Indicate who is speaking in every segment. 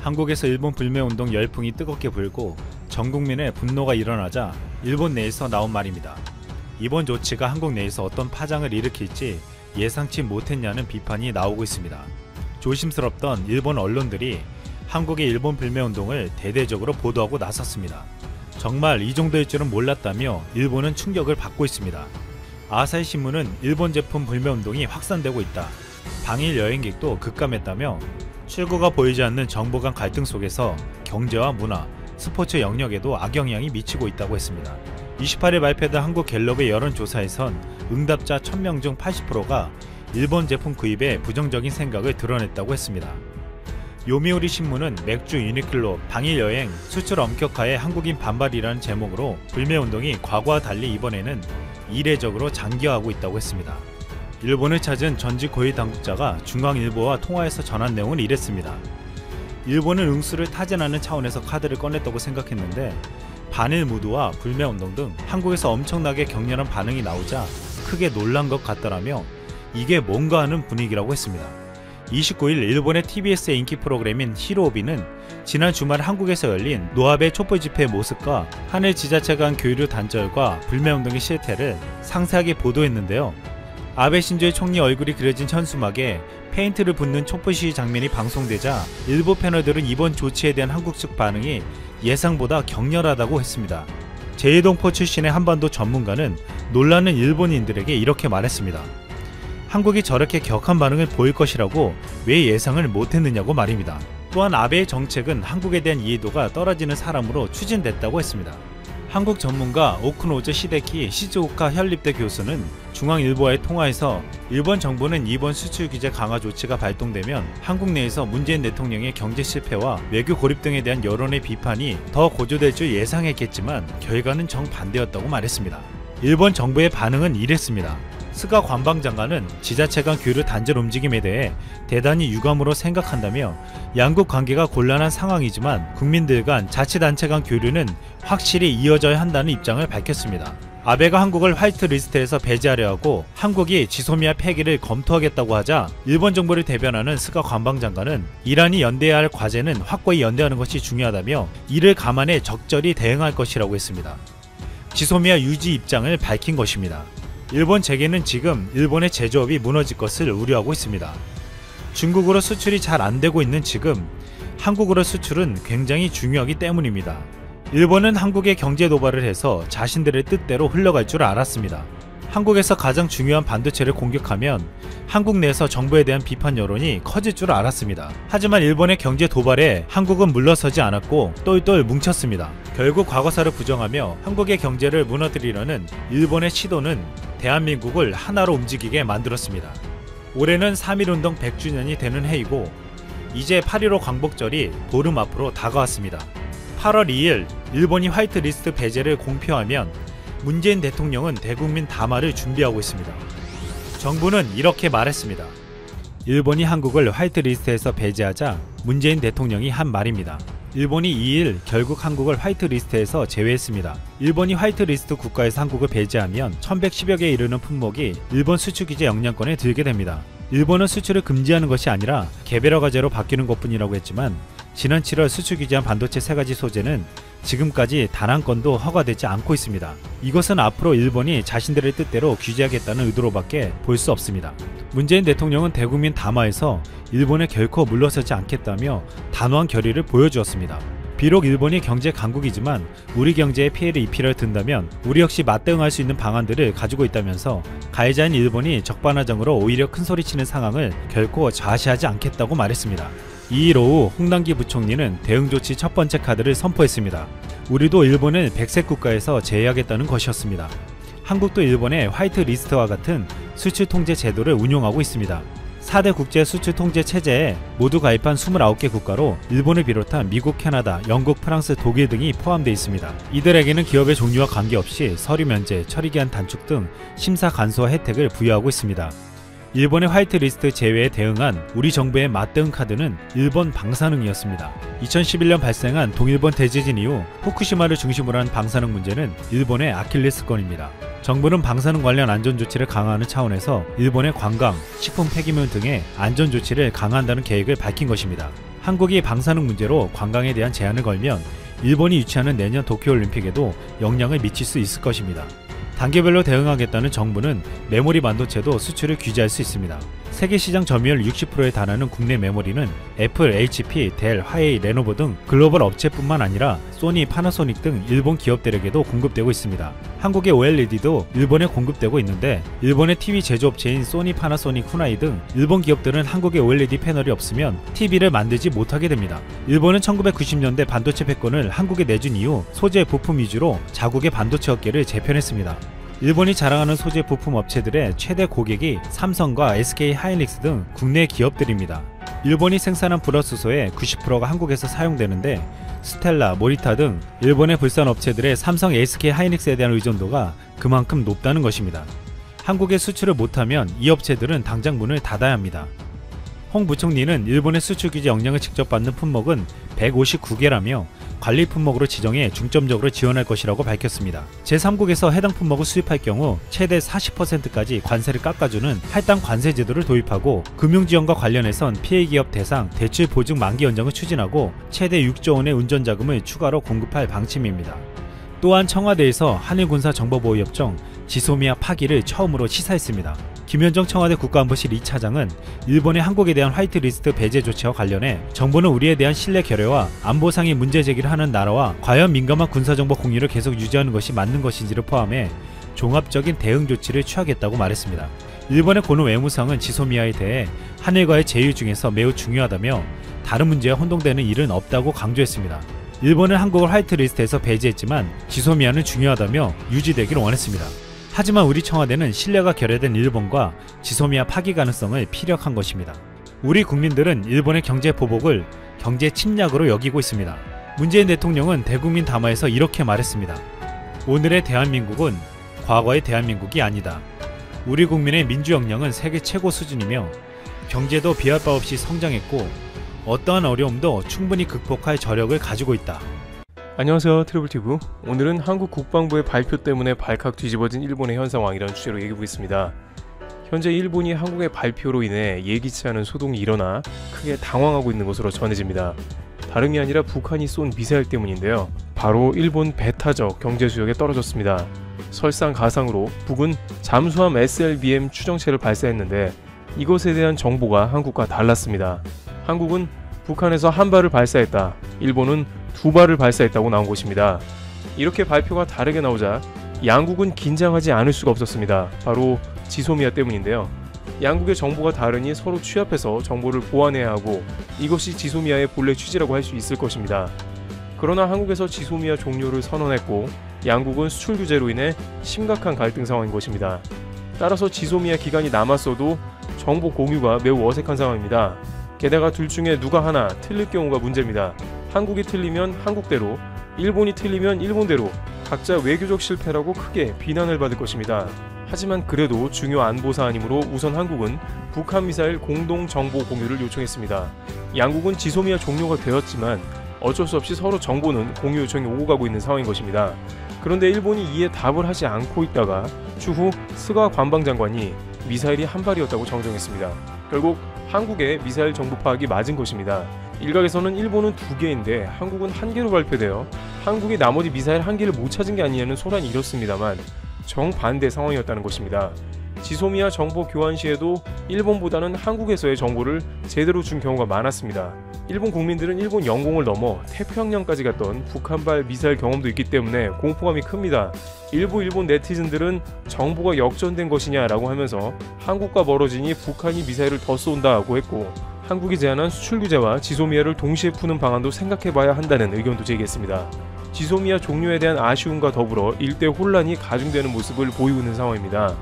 Speaker 1: 한국에서 일본 불매운동 열풍이 뜨겁게 불고 전 국민의 분노가 일어나자 일본 내에서 나온 말입니다. 이번 조치가 한국 내에서 어떤 파장을 일으킬지 예상치 못했냐는 비판이 나오고 있습니다. 조심스럽던 일본 언론들이 한국의 일본 불매운동을 대대적으로 보도하고 나섰습니다. 정말 이 정도일 줄은 몰랐다며 일본은 충격을 받고 있습니다. 아사히 신문은 일본 제품 불매운동이 확산되고 있다. 방일 여행객도 급감했다며 출구가 보이지 않는 정부 간 갈등 속에서 경제와 문화, 스포츠 영역에도 악영향이 미치고 있다고 했습니다. 28일 발표된 한국 갤럽의 여론조사에선 응답자 1000명 중 80%가 일본 제품 구입에 부정적인 생각을 드러냈다고 했습니다. 요미우리 신문은 맥주 유니클로 방일 여행 수출 엄격화에 한국인 반발이라는 제목으로 불매운동이 과거와 달리 이번에는 이례적으로 장기화하고 있다고 했습니다. 일본을 찾은 전직 고위 당국자가 중앙일보와 통화에서 전한 내용은 이랬습니다. 일본은 응수를 타진하는 차원에서 카드를 꺼냈다고 생각했는데 반일 무드와 불매운동 등 한국에서 엄청나게 격렬한 반응이 나오자 크게 놀란 것 같더라며 이게 뭔가 하는 분위기라고 했습니다. 29일 일본의 TBS의 인기 프로그램인 히로오비는 지난 주말 한국에서 열린 노아베 촛불 집회의 모습과 한일 지자체 간 교류 단절과 불매운동의 실태를 상세하게 보도했는데요. 아베 신조의 총리 얼굴이 그려진 현수막에 페인트를 붓는 촛불 시위 장면이 방송되자 일부 패널들은 이번 조치에 대한 한국 측 반응이 예상보다 격렬하다고 했습니다. 제2동포 출신의 한반도 전문가는 놀라는 일본인들에게 이렇게 말했습니다. 한국이 저렇게 격한 반응을 보일 것이라고 왜 예상을 못했느냐고 말입니다. 또한 아베의 정책은 한국에 대한 이해도가 떨어지는 사람으로 추진됐다고 했습니다. 한국 전문가 오쿠노즈 시데키 시즈오카 현립대 교수는 중앙일보와의 통화에서 일본 정부는 이번 수출 규제 강화 조치가 발동되면 한국 내에서 문재인 대통령의 경제 실패와 외교 고립 등에 대한 여론의 비판이 더 고조될 줄 예상했겠지만 결과는 정반대였다고 말했습니다. 일본 정부의 반응은 이랬습니다. 스가 관방장관은 지자체 간 교류 단절 움직임에 대해 대단히 유감으로 생각한다며 양국 관계가 곤란한 상황이지만 국민들 간 자치단체 간 교류는 확실히 이어져야 한다는 입장을 밝혔습니다. 아베가 한국을 화이트 리스트에서 배제하려 하고 한국이 지소미아 폐기를 검토하겠다고 하자 일본 정부를 대변하는 스가 관방장관은 이란이 연대해야 할 과제는 확고히 연대하는 것이 중요하다며 이를 감안해 적절히 대응할 것이라고 했습니다. 지소미아 유지 입장을 밝힌 것입니다. 일본 재계는 지금 일본의 제조업이 무너질 것을 우려하고 있습니다. 중국으로 수출이 잘 안되고 있는 지금 한국으로 수출은 굉장히 중요하기 때문입니다. 일본은 한국에 경제 도발을 해서 자신들의 뜻대로 흘러갈 줄 알았습니다. 한국에서 가장 중요한 반도체를 공격하면 한국 내에서 정부에 대한 비판 여론이 커질 줄 알았습니다. 하지만 일본의 경제 도발에 한국은 물러서지 않았고 똘똘 뭉쳤습니다. 결국 과거사를 부정하며 한국의 경제를 무너뜨리려는 일본의 시도는 대한민국을 하나로 움직이게 만들었습니다. 올해는 3.1운동 100주년이 되는 해이고 이제 8.15 광복절이 보름 앞으로 다가왔습니다. 8월 2일 일본이 화이트 리스트 배제를 공표하면 문재인 대통령은 대국민 담화를 준비하고 있습니다. 정부는 이렇게 말했습니다. 일본이 한국을 화이트 리스트에서 배제하자 문재인 대통령이 한 말입니다. 일본이 2일 결국 한국을 화이트 리스트에서 제외했습니다. 일본이 화이트 리스트 국가에서 한국을 배제하면 1110여 개에 이르는 품목이 일본 수출 규제 영향권에 들게 됩니다. 일본은 수출을 금지하는 것이 아니라 개별화 과제로 바뀌는 것뿐이라고 했지만 지난 7월 수출 규제한 반도체 3가지 소재는 지금까지 단 한 건도 허가되지 않고 있습니다. 이것은 앞으로 일본이 자신들의 뜻대로 규제하겠다는 의도로밖에 볼 수 없습니다. 문재인 대통령은 대국민 담화에서 일본에 결코 물러서지 않겠다며 단호한 결의를 보여주었습니다. 비록 일본이 경제 강국이지만 우리 경제에 피해를 입히려 든다면 우리 역시 맞대응할 수 있는 방안들을 가지고 있다면서 가해자인 일본이 적반하장으로 오히려 큰소리치는 상황을 결코 좌시하지 않겠다고 말했습니다. 2일 오후 홍남기 부총리는 대응조치 첫 번째 카드를 선포했습니다. 우리도 일본을 백색 국가에서 제외하겠다는 것이었습니다. 한국도 일본의 화이트 리스트와 같은 수출 통제 제도를 운용하고 있습니다. 4대 국제 수출 통제 체제에 모두 가입한 29개 국가로 일본을 비롯한 미국, 캐나다, 영국, 프랑스, 독일 등이 포함되어 있습니다. 이들에게는 기업의 종류와 관계없이 서류 면제, 처리기한 단축 등 심사 간소화 혜택을 부여하고 있습니다. 일본의 화이트 리스트 제외에 대응한 우리 정부의 맞대응 카드는 일본 방사능이었습니다. 2011년 발생한 동일본 대지진 이후 후쿠시마를 중심으로 한 방사능 문제는 일본의 아킬레스건입니다. 정부는 방사능 관련 안전조치를 강화하는 차원에서 일본의 관광, 식품 폐기물 등의 안전조치를 강화한다는 계획을 밝힌 것입니다. 한국이 방사능 문제로 관광에 대한 제한을 걸면 일본이 유치하는 내년 도쿄올림픽에도 영향을 미칠 수 있을 것입니다. 단계별로 대응하겠다는 정부는 메모리 반도체도 수출을 규제할 수 있습니다. 세계 시장 점유율 60%에 달하는 국내 메모리는 애플, HP, 델, 화웨이, 레노버 등 글로벌 업체뿐만 아니라 소니, 파나소닉 등 일본 기업들에게도 공급되고 있습니다. 한국의 OLED도 일본에 공급되고 있는데 일본의 TV 제조업체인 소니, 파나소닉, 후나이 등 일본 기업들은 한국의 OLED 패널이 없으면 TV를 만들지 못하게 됩니다. 일본은 1990년대 반도체 패권을 한국에 내준 이후 소재 부품 위주로 자국의 반도체 업계를 재편했습니다. 일본이 자랑하는 소재 부품 업체들의 최대 고객이 삼성과 SK 하이닉스 등 국내 기업들입니다. 일본이 생산한 불화수소의 90%가 한국에서 사용되는데 스텔라, 모리타 등 일본의 불산 업체들의 삼성, SK 하이닉스에 대한 의존도가 그만큼 높다는 것입니다. 한국에 수출을 못하면 이 업체들은 당장 문을 닫아야 합니다. 홍 부총리는 일본의 수출 규제 영향을 직접 받는 품목은 159개라며 관리 품목으로 지정해 중점적으로 지원할 것이라고 밝혔습니다. 제3국에서 해당 품목을 수입할 경우 최대 40%까지 관세를 깎아주는 할당 관세 제도를 도입하고 금융지원과 관련해선 피해기업 대상 대출 보증 만기 연장을 추진하고 최대 6조 원의 운전자금을 추가로 공급할 방침입니다. 또한 청와대에서 한일군사정보보호협정 지소미아 파기를 처음으로 시사했습니다. 김현정 청와대 국가안보실 2차장은 일본의 한국에 대한 화이트리스트 배제 조치와 관련해 정부는 우리에 대한 신뢰 결여와 안보상의 문제 제기를 하는 나라와 과연 민감한 군사정보 공유를 계속 유지하는 것이 맞는 것인지를 포함해 종합적인 대응 조치를 취하겠다고 말했습니다. 일본의 고노 외무상은 지소미아에 대해 한일과의 제휴 중에서 매우 중요하다며 다른 문제와 혼동되는 일은 없다고 강조했습니다. 일본은 한국을 화이트리스트에서 배제했지만 지소미아는 중요하다며 유지되기를 원했습니다. 하지만 우리 청와대는 신뢰가 결여된 일본과 지소미아 파기 가능성을 피력한 것입니다. 우리 국민들은 일본의 경제 보복을 경제 침략으로 여기고 있습니다. 문재인 대통령은 대국민 담화에서 이렇게 말했습니다. 오늘의 대한민국은 과거의 대한민국이 아니다. 우리 국민의 민주 역량은 세계 최고 수준이며 경제도 비할 바 없이 성장했고 어떠한 어려움도 충분히 극복할 저력을 가지고 있다.
Speaker 2: 안녕하세요, 트러블튜브. 오늘은 한국 국방부의 발표 때문에 발칵 뒤집어진 일본의 현 상황이라는 주제로 얘기해보겠습니다. 현재 일본이 한국의 발표로 인해 예기치 않은 소동이 일어나 크게 당황하고 있는 것으로 전해집니다. 다름이 아니라 북한이 쏜 미사일 때문인데요. 바로 일본 배타적 경제수역에 떨어졌습니다. 설상가상으로 북은 잠수함 SLBM 추정체를 발사했는데 이것에 대한 정보가 한국과 달랐습니다. 한국은 북한에서 한 발을 발사했다, 일본은 두 발을 발사했다고 나온 것입니다. 이렇게 발표가 다르게 나오자 양국은 긴장하지 않을 수가 없었습니다. 바로 지소미아 때문인데요. 양국의 정보가 다르니 서로 취합해서 정보를 보완해야 하고 이것이 지소미아의 본래 취지라고 할 수 있을 것입니다. 그러나 한국에서 지소미아 종료를 선언했고 양국은 수출 규제로 인해 심각한 갈등 상황인 것입니다. 따라서 지소미아 기간이 남았어도 정보 공유가 매우 어색한 상황입니다. 게다가 둘 중에 누가 하나 틀릴 경우가 문제입니다. 한국이 틀리면 한국대로, 일본이 틀리면 일본대로 각자 외교적 실패라고 크게 비난을 받을 것입니다. 하지만 그래도 중요 안보 사안이므로 우선 한국은 북한 미사일 공동 정보 공유를 요청했습니다. 양국은 지소미아 종료가 되었지만 어쩔 수 없이 서로 정보는 공유 요청이 오고 가고 있는 상황인 것입니다. 그런데 일본이 이에 답을 하지 않고 있다가 추후 스가 관방장관이 미사일이 한 발이었다고 정정했습니다. 결국 한국의 미사일 정보 파악이 맞은 것입니다. 일각에서는 일본은 2개인데 한국은 1개로 발표되어 한국이 나머지 미사일 1개를 못 찾은 게 아니냐는 소란이 일었습니다만 정반대 상황이었다는 것입니다. 지소미아 정보 교환 시에도 일본보다는 한국에서의 정보를 제대로 준 경우가 많았습니다. 일본 국민들은 일본 영공을 넘어 태평양까지 갔던 북한발 미사일 경험도 있기 때문에 공포감이 큽니다. 일부 일본 네티즌들은 정보가 역전된 것이냐라고 하면서 한국과 멀어지니 북한이 미사일을 더 쏜다고 했고 한국이 제안한 수출 규제와 지소미아를 동시에 푸는 방안도 생각해봐야 한다는 의견도 제기했습니다. 지소미아 종료에 대한 아쉬움과 더불어 일대 혼란이 가중되는 모습을 보이고 있는 상황입니다.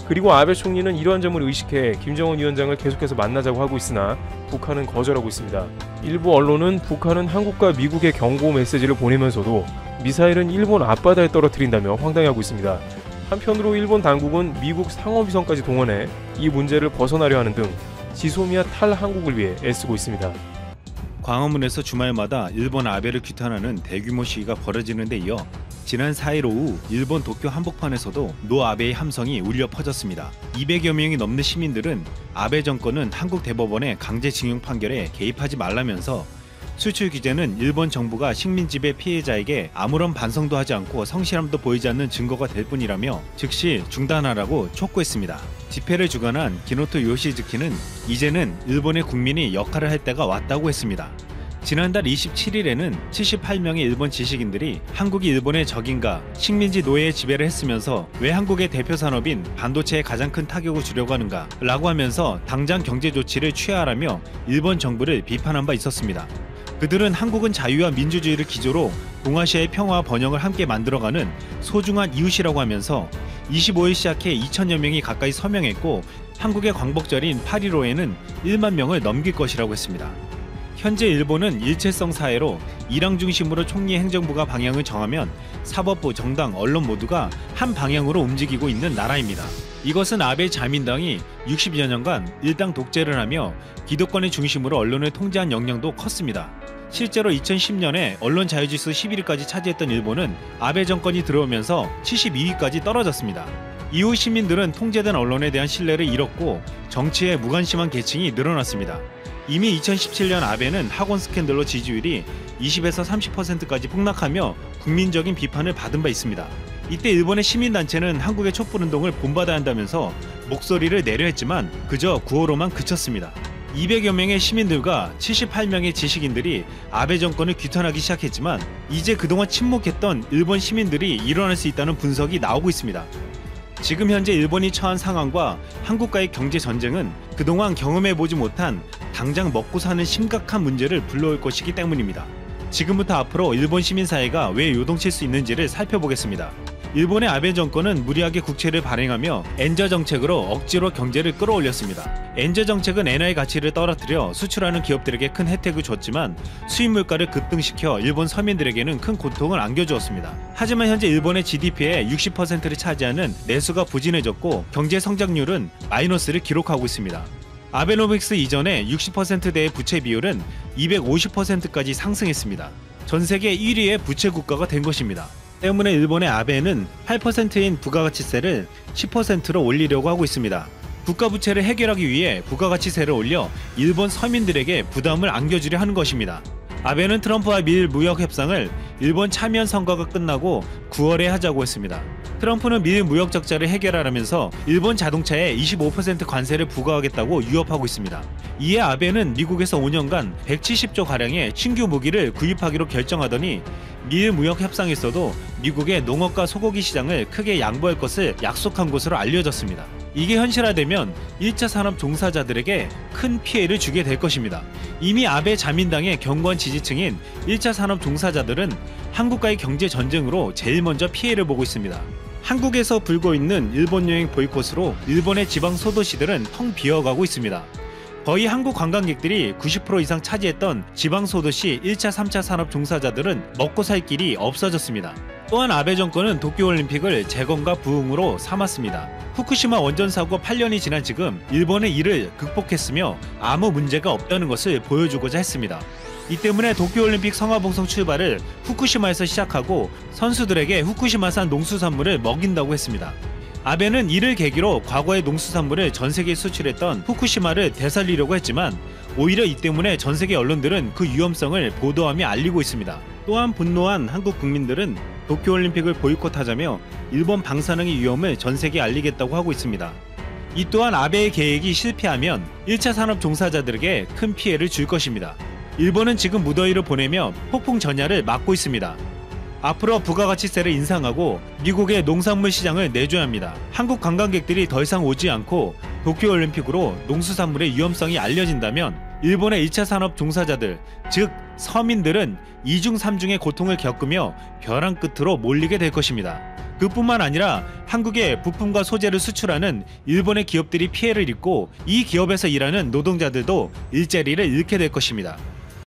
Speaker 2: 그리고 아베 총리는 이러한 점을 의식해 김정은 위원장을 계속해서 만나자고 하고 있으나 북한은 거절하고 있습니다. 일부 언론은 북한은 한국과 미국의 경고 메시지를 보내면서도 미사일은 일본 앞바다에 떨어뜨린다며 황당해하고 있습니다. 한편으로 일본 당국은 미국 상업위성까지 동원해 이 문제를 벗어나려 하는 등 지소미아 탈한국을 위해 애쓰고 있습니다.
Speaker 1: 광화문에서 주말마다 일본 아베를 규탄하는 대규모 시위가 벌어지는 데 이어 지난 4일 오후 일본 도쿄 한복판에서도 노 아베의 함성이 울려 퍼졌습니다. 200여 명이 넘는 시민들은 아베 정권은 한국 대법원의 강제징용 판결에 개입하지 말라면서 수출 규제는 일본 정부가 식민지배 피해자에게 아무런 반성도 하지 않고 성실함도 보이지 않는 증거가 될 뿐이라며 즉시 중단하라고 촉구했습니다. 집회를 주관한 기노토 요시즈키는 이제는 일본의 국민이 역할을 할 때가 왔다고 했습니다. 지난달 27일에는 78명의 일본 지식인들이 한국이 일본의 적인가 식민지 노예의 지배를 했으면서 왜 한국의 대표 산업인 반도체에 가장 큰 타격을 주려고 하는가 라고 하면서 당장 경제 조치를 취하라며 일본 정부를 비판한 바 있었습니다. 그들은 한국은 자유와 민주주의를 기조로 동아시아의 평화와 번영을 함께 만들어가는 소중한 이웃이라고 하면서 25일 시작해 2천여 명이 가까이 서명했고 한국의 광복절인 8.15에는 1만 명을 넘길 것이라고 했습니다. 현재 일본은 일체성 사회로 일왕 중심으로 총리 행정부가 방향을 정하면 사법부, 정당, 언론 모두가 한 방향으로 움직이고 있는 나라입니다. 이것은 아베 자민당이 60여 년간 일당 독재를 하며 기득권의 중심으로 언론을 통제한 영향도 컸습니다. 실제로 2010년에 언론 자유지수 11위까지 차지했던 일본은 아베 정권이 들어오면서 72위까지 떨어졌습니다. 이후 시민들은 통제된 언론에 대한 신뢰를 잃었고 정치에 무관심한 계층이 늘어났습니다. 이미 2017년 아베는 학원 스캔들로 지지율이 20에서 30%까지 폭락하며 국민적인 비판을 받은 바 있습니다. 이때 일본의 시민단체는 한국의 촛불운동을 본받아야 한다면서 목소리를 내려 했지만 그저 구호로만 그쳤습니다. 200여 명의 시민들과 78명의 지식인들이 아베 정권을 규탄하기 시작했지만 이제 그동안 침묵했던 일본 시민들이 일어날 수 있다는 분석이 나오고 있습니다. 지금 현재 일본이 처한 상황과 한국과의 경제 전쟁은 그동안 경험해보지 못한 당장 먹고 사는 심각한 문제를 불러올 것이기 때문입니다. 지금부터 앞으로 일본 시민사회가 왜 요동칠 수 있는지를 살펴보겠습니다. 일본의 아베 정권은 무리하게 국채를 발행하며 엔저 정책으로 억지로 경제를 끌어올렸습니다. 엔저 정책은 엔화의 가치를 떨어뜨려 수출하는 기업들에게 큰 혜택을 줬지만 수입 물가를 급등시켜 일본 서민들에게는 큰 고통을 안겨주었습니다. 하지만 현재 일본의 GDP의 60%를 차지하는 내수가 부진해졌고 경제 성장률은 마이너스를 기록하고 있습니다. 아베노믹스 이전에 60%대의 부채 비율은 250%까지 상승했습니다. 전 세계 1위의 부채 국가가 된 것입니다. 때문에 일본의 아베는 8%인 부가가치세를 10%로 올리려고 하고 있습니다. 국가부채를 해결하기 위해 부가가치세를 올려 일본 서민들에게 부담을 안겨주려 하는 것입니다. 아베는 트럼프와 미일 무역 협상을 일본 참여한 선거가 끝나고 9월에 하자고 했습니다. 트럼프는 미일 무역 적자를 해결하라면서 일본 자동차에 25% 관세를 부과하겠다고 유업하고 있습니다. 이에 아베는 미국에서 5년간 170조 가량의 신규 무기를 구입하기로 결정하더니 미일 무역 협상에서도 미국의 농업과 소고기 시장을 크게 양보할 것을 약속한 것으로 알려졌습니다. 이게 현실화되면 1차 산업 종사자들에게 큰 피해를 주게 될 것입니다. 이미 아베 자민당의 견고한 지지층인 1차 산업 종사자들은 한국과의 경제 전쟁으로 제일 먼저 피해를 보고 있습니다. 한국에서 불고 있는 일본 여행 보이콧으로 일본의 지방 소도시들은 텅 비어가고 있습니다. 거의 한국 관광객들이 90% 이상 차지했던 지방 소도시 1차, 3차 산업 종사자들은 먹고 살 길이 없어졌습니다. 또한 아베 정권은 도쿄올림픽을 재건과 부흥으로 삼았습니다. 후쿠시마 원전 사고 8년이 지난 지금 일본은 이를 극복했으며 아무 문제가 없다는 것을 보여주고자 했습니다. 이 때문에 도쿄올림픽 성화봉송 출발을 후쿠시마에서 시작하고 선수들에게 후쿠시마산 농수산물을 먹인다고 했습니다. 아베는 이를 계기로 과거의 농수산물을 전세계에 수출했던 후쿠시마를 되살리려고 했지만 오히려 이 때문에 전세계 언론들은 그 위험성을 보도하며 알리고 있습니다. 또한 분노한 한국 국민들은 도쿄올림픽을 보이콧하자며 일본 방사능의 위험을 전세계에 알리겠다고 하고 있습니다. 이 또한 아베의 계획이 실패하면 1차 산업 종사자들에게 큰 피해를 줄 것입니다. 일본은 지금 무더위를 보내며 폭풍 전야를 맞고 있습니다. 앞으로 부가가치세를 인상하고 미국의 농산물 시장을 내줘야 합니다. 한국 관광객들이 더 이상 오지 않고 도쿄올림픽으로 농수산물의 위험성이 알려진다면 일본의 1차 산업 종사자들, 즉 서민들은 2중 3중의 고통을 겪으며 벼랑 끝으로 몰리게 될 것입니다. 그뿐만 아니라 한국의 부품과 소재를 수출하는 일본의 기업들이 피해를 입고 이 기업에서 일하는 노동자들도 일자리를 잃게 될 것입니다.